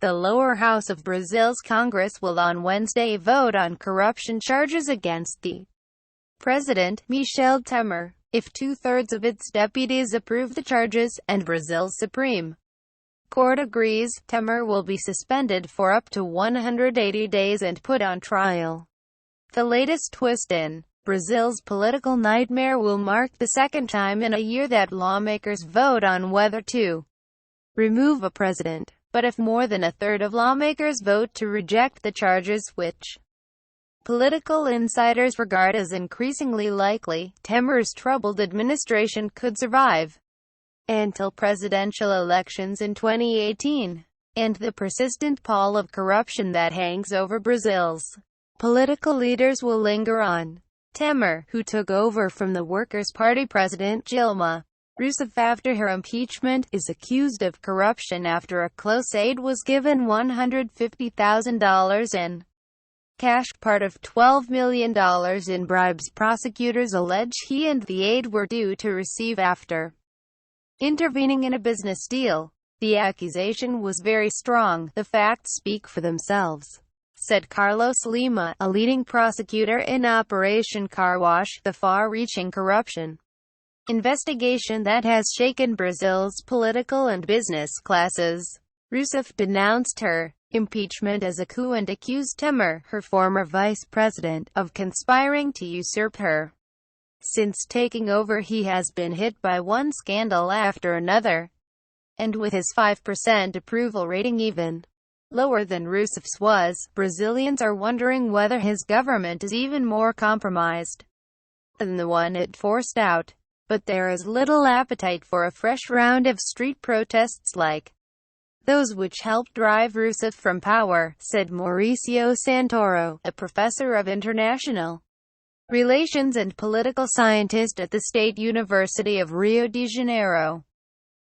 The lower house of Brazil's Congress will on Wednesday vote on corruption charges against the president, Michel Temer, if two-thirds of its deputies approve the charges, and Brazil's Supreme Court agrees. Temer will be suspended for up to 180 days and put on trial. The latest twist in Brazil's political nightmare will mark the second time in a year that lawmakers vote on whether to remove a president. But if more than a third of lawmakers vote to reject the charges, which political insiders regard as increasingly likely, Temer's troubled administration could survive until presidential elections in 2018, and the persistent pall of corruption that hangs over Brazil's political leaders will linger on. Temer, who took over from the Workers' Party president Dilma Rousseff after her impeachment, is accused of corruption after a close aide was given $150,000 in cash, part of $12 million in bribes prosecutors allege he and the aide were due to receive after intervening in a business deal. The accusation was very strong. The facts speak for themselves, said Carlos Lima, a leading prosecutor in Operation Car Wash, the far-reaching corruption investigation that has shaken Brazil's political and business classes. Rousseff denounced her impeachment as a coup and accused Temer, her former vice president, of conspiring to usurp her. Since taking over, he has been hit by one scandal after another, and with his 5% approval rating even lower than Rousseff's was, Brazilians are wondering whether his government is even more compromised than the one it forced out. But there is little appetite for a fresh round of street protests like those which helped drive Rousseff from power, said Mauricio Santoro, a professor of international relations and political scientist at the State University of Rio de Janeiro.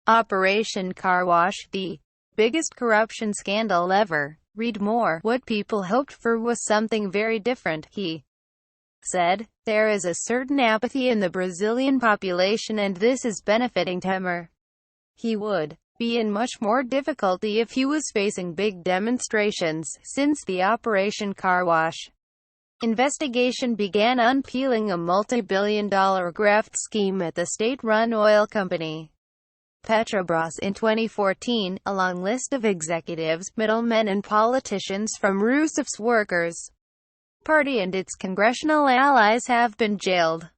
Operation Car Wash, the biggest corruption scandal ever. Read more. What people hoped for was something very different, he said. There is a certain apathy in the Brazilian population, and this is benefiting Temer. He would be in much more difficulty if he was facing big demonstrations. Since the Operation Car Wash investigation began unpeeling a multi-billion-dollar graft scheme at the state-run oil company Petrobras in 2014, a long list of executives, middlemen and politicians from Rousseff's Workers' Party and its congressional allies have been jailed.